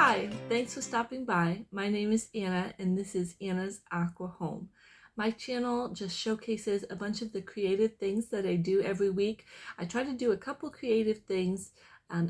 Hi, thanks for stopping by. My name is Anna and this is Anna's Aqua Home. My channel just showcases a bunch of the creative things that I do every week. I try to do a couple creative things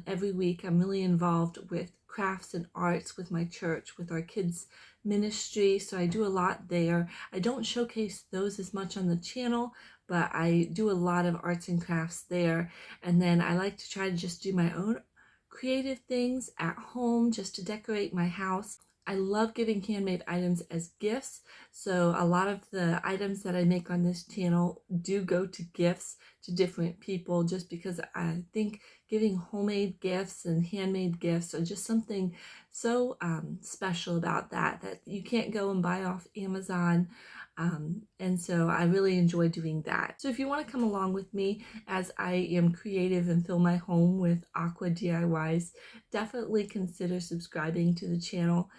every week. I'm really involved with crafts and arts with my church, with our kids ministry, so I do a lot there. I don't showcase those as much on the channel, but I do a lot of arts and crafts there. And then I like to try to just do my own creative things at home just to decorate my house. I love giving handmade items as gifts, so a lot of the items that I make on this channel do go to gifts to different people, just because I think giving homemade gifts and handmade gifts are just something so special about that you can't go and buy off Amazon. And so I really enjoy doing that. So if you want to come along with me as I am creative and fill my home with aqua DIYs, definitely consider subscribing to the channel.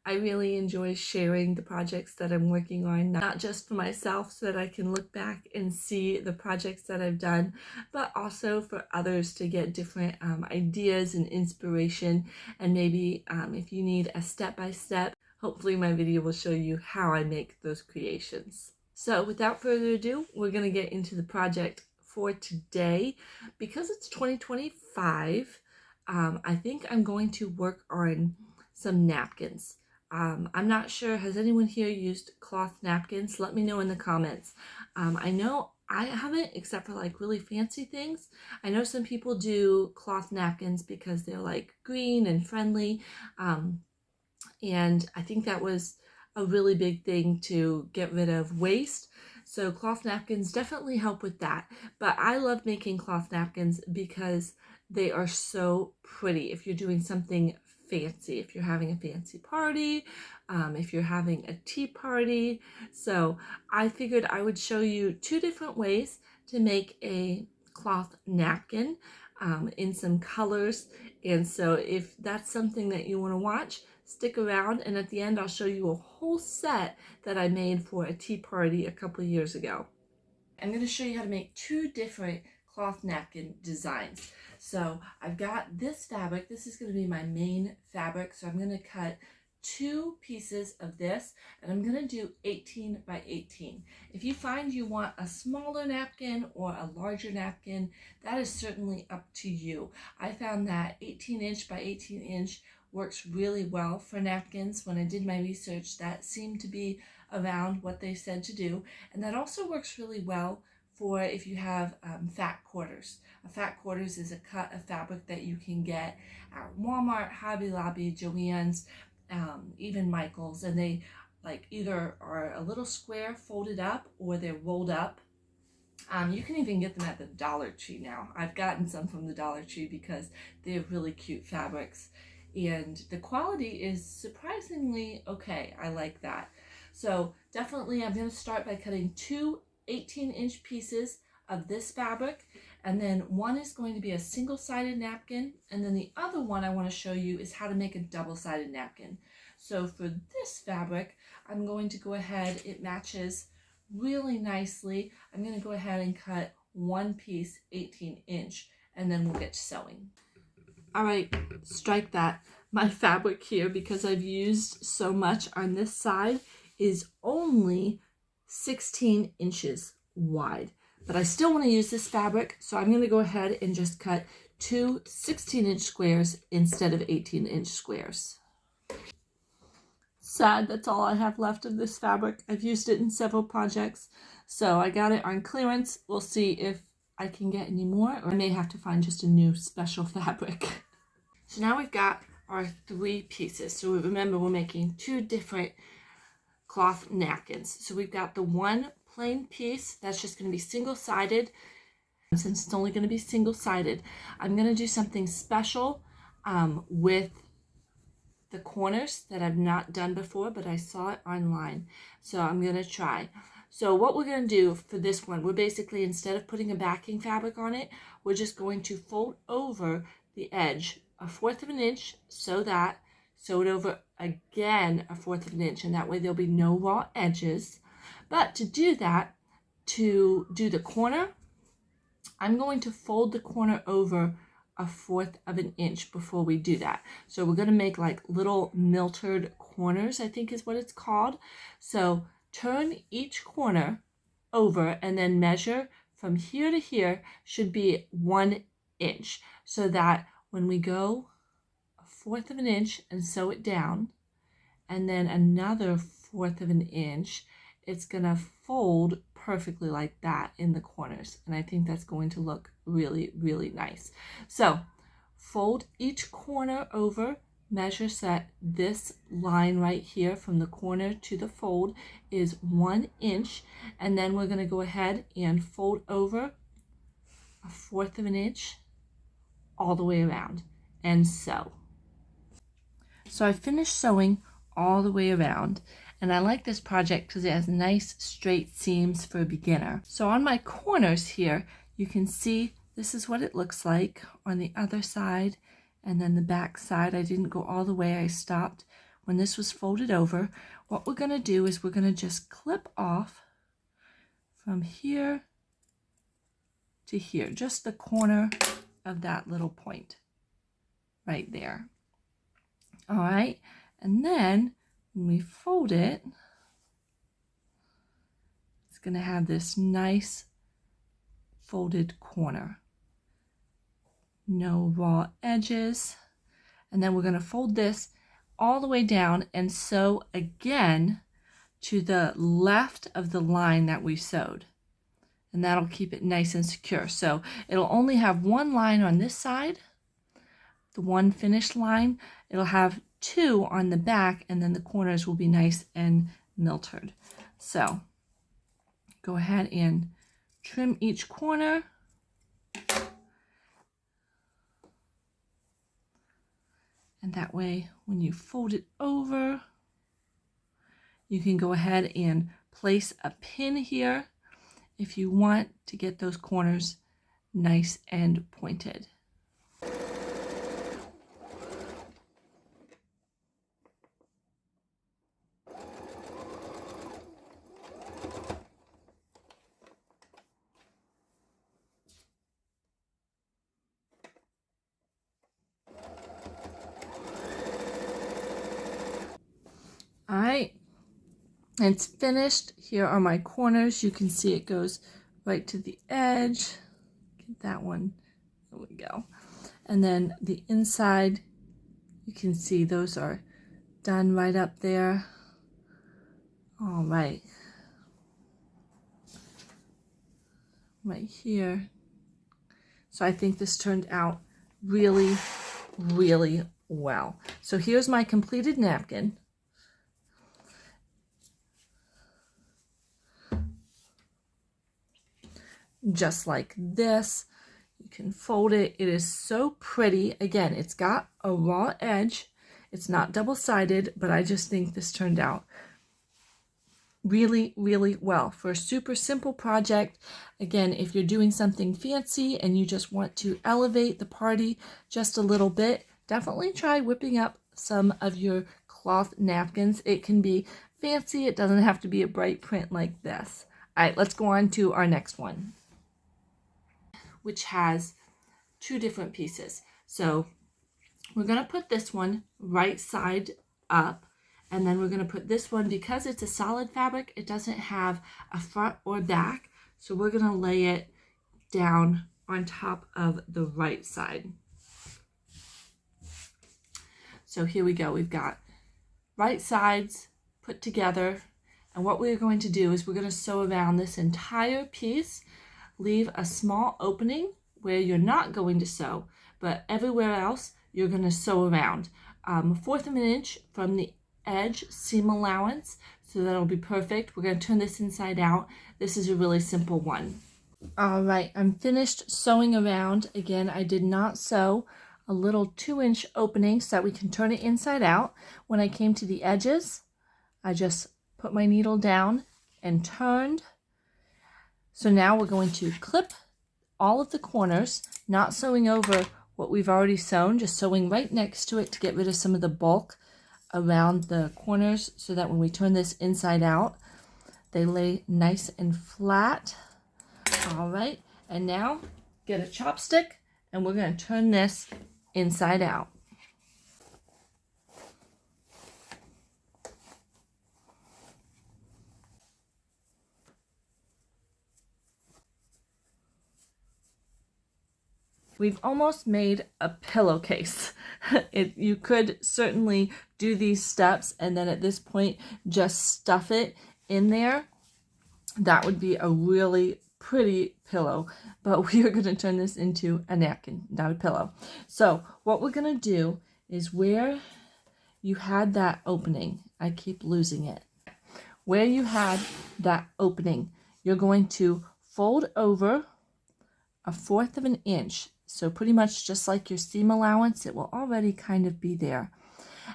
I really enjoy sharing the projects that I'm working on, not just for myself so that I can look back and see the projects that I've done, but also for others to get different ideas and inspiration. And maybe if you need a step-by-step, hopefully my video will show you how I make those creations. So without further ado, we're going to get into the project for today. Because it's 2025, I think I'm going to work on some napkins. I'm not sure, has anyone here used cloth napkins? Let me know in the comments. I know I haven't, except for like really fancy things. I know some people do cloth napkins because they're like green and friendly. And I think that was a really big thing to get rid of waste. So cloth napkins definitely help with that. But I love making cloth napkins because they are so pretty. If you're doing something fancy, if you're having a fancy party, if you're having a tea party. So I figured I would show you two different ways to make a cloth napkin in some colors. And so if that's something that you want to watch, stick around, and at the end I'll show you a whole set that I made for a tea party a couple of years ago. I'm going to show you how to make two different cloth napkin designs. So I've got this fabric. This is going to be my main fabric. So I'm going to cut two pieces of this, and I'm going to do 18 by 18. If you find you want a smaller napkin or a larger napkin, that is certainly up to you. I found that 18 inch by 18 inch works really well for napkins. When I did my research, that seemed to be around what they said to do, and that also works really well for if you have fat quarters. A fat quarters is a cut of fabric that you can get at Walmart, Hobby Lobby, Joann's, even Michael's, and they like either are a little square folded up or they're rolled up. You can even get them at the Dollar Tree now. I've gotten some from the Dollar Tree because they have really cute fabrics, and the quality is surprisingly okay. I like that. So definitely I'm going to start by cutting two 18-inch pieces of this fabric, and then one is going to be a single-sided napkin, and then the other one I want to show you is how to make a double-sided napkin. So for this fabric, I'm going to go ahead, it matches really nicely. I'm going to go ahead and cut one piece 18-inch, and then we'll get to sewing. All right, strike that. My fabric here, because I've used so much on this side, is only 16 inches wide. But I still want to use this fabric, so I'm going to go ahead and just cut two 16-inch squares instead of 18-inch squares. Sad, that's all I have left of this fabric. I've used it in several projects, so I got it on clearance. We'll see if I can get any more, or I may have to find just a new special fabric. So now we've got our three pieces. So remember, we're making two different cloth napkins. So we've got the one plain piece that's just going to be single-sided. Since it's only going to be single-sided, I'm going to do something special with the corners that I've not done before, but I saw it online, so I'm going to try. So what we're going to do for this one, we're basically, instead of putting a backing fabric on it, we're just going to fold over the edge 1/4 of an inch, sew it over again 1/4 of an inch, and that way there'll be no raw edges. But to do that, to do the corner, I'm going to fold the corner over 1/4 of an inch before we do that. So we're going to make like little miltered corners, I think is what it's called. So turn each corner over and then measure from here to here should be 1 inch, so that when we go 1/4 of an inch and sew it down, and then another 1/4 of an inch, it's gonna fold perfectly like that in the corners. And I think that's going to look really, really nice. So fold each corner over, measure set this line right here from the corner to the fold is 1 inch. And then we're gonna go ahead and fold over 1/4 of an inch all the way around and sew. So I finished sewing all the way around, and I like this project because it has nice straight seams for a beginner. So on my corners here, you can see this is what it looks like on the other side, and then the back side. I didn't go all the way, I stopped when this was folded over. What we're going to do is we're going to just clip off from here to here, just the corner of that little point right there. All right, and then when we fold it, it's going to have this nice folded corner. No raw edges. And then we're going to fold this all the way down and sew again to the left of the line that we sewed. And that'll keep it nice and secure. So it'll only have one line on this side, the one finished line. It'll have 2 on the back, and then the corners will be nice and miltered. So go ahead and trim each corner. And that way, when you fold it over, you can go ahead and place a pin here if you want to get those corners nice and pointed. All right, it's finished. Here are my corners. You can see it goes right to the edge. Get that one. There we go. And then the inside, you can see those are done right up there. All right. Right here. So I think this turned out really, really well. So here's my completed napkin. Just like this. You can fold it. It is so pretty. Again, it's got a raw edge. It's not double-sided, but I just think this turned out really, really well for a super simple project. Again, if you're doing something fancy and you just want to elevate the party just a little bit, definitely try whipping up some of your cloth napkins. It can be fancy. It doesn't have to be a bright print like this. All right, let's go on to our next one, which has 2 different pieces. So we're going to put this one right side up, and then we're going to put this one, because it's a solid fabric, it doesn't have a front or back, so we're going to lay it down on top of the right side. So here we go. We've got right sides put together, and what we're going to do is we're going to sew around this entire piece. Leave a small opening where you're not going to sew, but everywhere else you're going to sew around. 1/4 of an inch from the edge seam allowance, so that'll be perfect. We're going to turn this inside out. This is a really simple one. All right, I'm finished sewing around. Again, I did not sew a little 2-inch opening so that we can turn it inside out. When I came to the edges, I just put my needle down and turned. So now we're going to clip all of the corners, not sewing over what we've already sewn, just sewing right next to it to get rid of some of the bulk around the corners, so that when we turn this inside out, they lay nice and flat. All right, and now get a chopstick and we're going to turn this inside out. We've almost made a pillowcase. You could certainly do these steps and then at this point just stuff it in there. That would be a really pretty pillow, but we are going to turn this into a napkin, not a pillow. So what we're going to do is where you had that opening, I keep losing it. Where you had that opening, you're going to fold over 1/4 of an inch. So pretty much just like your seam allowance, it will already kind of be there.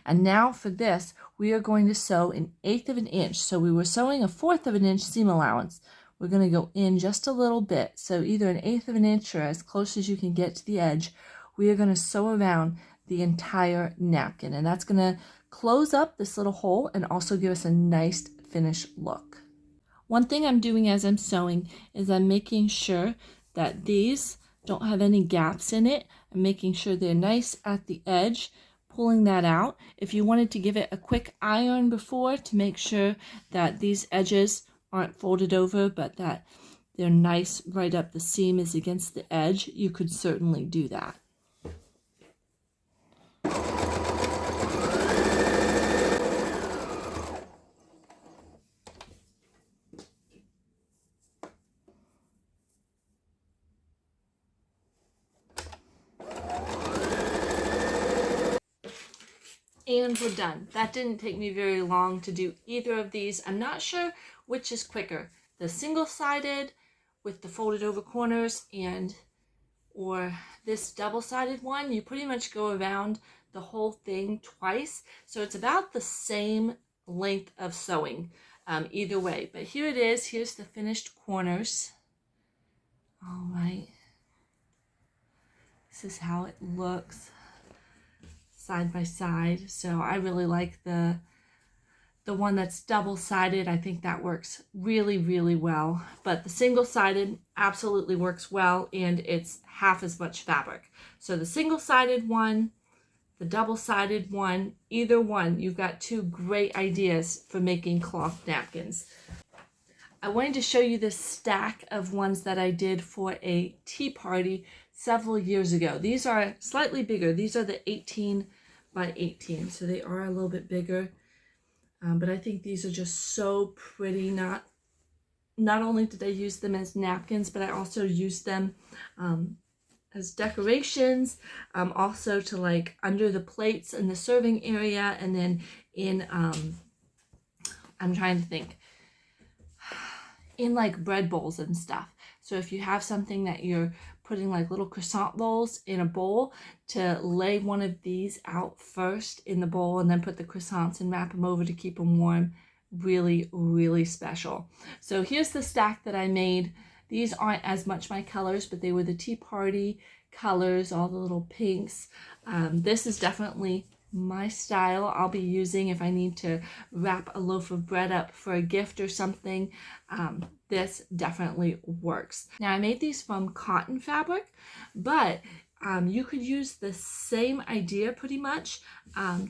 And now for this, we are going to sew 1/8 of an inch. So we were sewing 1/4 of an inch seam allowance. We're going to go in just a little bit. So either 1/8 of an inch or as close as you can get to the edge. We are going to sew around the entire napkin. And that's going to close up this little hole and also give us a nice finished look. One thing I'm doing as I'm sewing is I'm making sure that these don't have any gaps in it. I'm making sure they're nice at the edge, pulling that out. If you wanted to give it a quick iron before to make sure that these edges aren't folded over, but that they're nice right up the seam is against the edge, you could certainly do that. And we're done. That didn't take me very long to do either of these. I'm not sure which is quicker, the single-sided with the folded over corners or this double-sided one. You pretty much go around the whole thing twice. So it's about the same length of sewing either way. But here it is. Here's the finished corners. All right. This is how it looks side by side. So I really like the one that's double-sided. I think that works really, really well. But the single-sided absolutely works well, and it's half as much fabric. So the single-sided one, the double-sided one, either one, you've got two great ideas for making cloth napkins. I wanted to show you this stack of ones that I did for a tea party several years ago. These are slightly bigger. These are the 18 by 18, so they are a little bit bigger. But I think these are just so pretty. Not only did I use them as napkins, but I also used them as decorations, also to like under the plates in the serving area, and then in, I'm trying to think, in like bread bowls and stuff. So if you have something that you're putting like little croissant rolls in a bowl, to lay one of these out first in the bowl and then put the croissants and wrap them over to keep them warm. Really, really special. So here's the stack that I made. These aren't as much my colors, but they were the tea party colors, all the little pinks. This is definitely my style. I'll be using if I need to wrap a loaf of bread up for a gift or something. This definitely works. Now I made these from cotton fabric, but you could use the same idea pretty much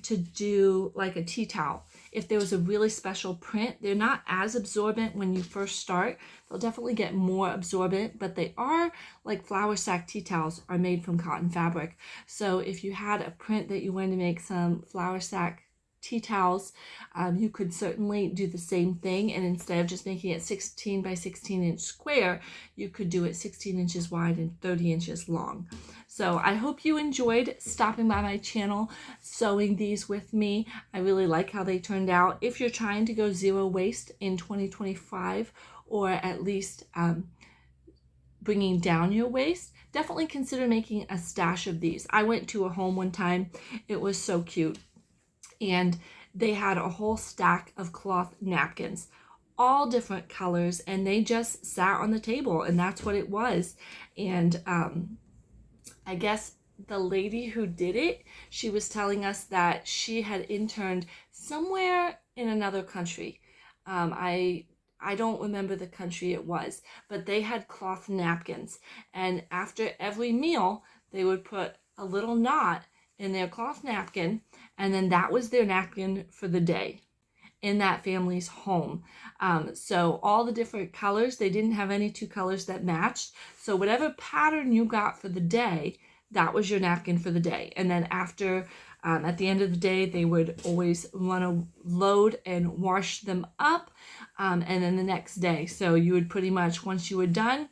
to do like a tea towel. If there was a really special print, they're not as absorbent when you first start. They'll definitely get more absorbent, but they are like flour sack tea towels are made from cotton fabric. So if you had a print that you wanted to make some flour sack tea towels, you could certainly do the same thing, and instead of just making it 16 by 16 inch square, you could do it 16 inches wide and 30 inches long. So I hope you enjoyed stopping by my channel, sewing these with me. I really like how they turned out. If you're trying to go zero waste in 2025, or at least bringing down your waste, definitely consider making a stash of these. I went to a home one time. It was so cute. And they had a whole stack of cloth napkins, all different colors, and they just sat on the table, and that's what it was. And I guess the lady who did it, she was telling us that she had interned somewhere in another country. I don't remember the country it was, but they had cloth napkins, and after every meal they would put a little knot in their cloth napkin, and then that was their napkin for the day in that family's home. So all the different colors, they didn't have any two colors that matched. So whatever pattern you got for the day, that was your napkin for the day. And then after, at the end of the day, they would always want to load and wash them up. And then the next day, so you would pretty much, once you were done,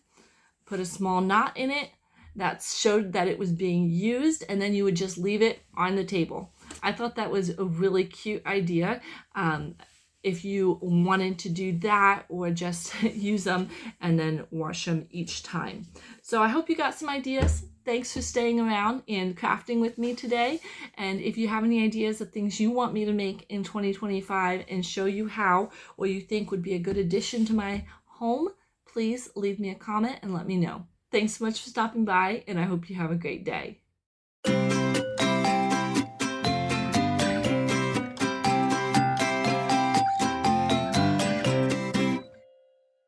put a small knot in it that showed that it was being used, and then you would just leave it on the table. I thought that was a really cute idea. If you wanted to do that, or just use them and then wash them each time. So I hope you got some ideas. Thanks for staying around and crafting with me today. And if you have any ideas of things you want me to make in 2025 and show you how, or you think would be a good addition to my home, please leave me a comment and let me know. Thanks so much for stopping by, and I hope you have a great day.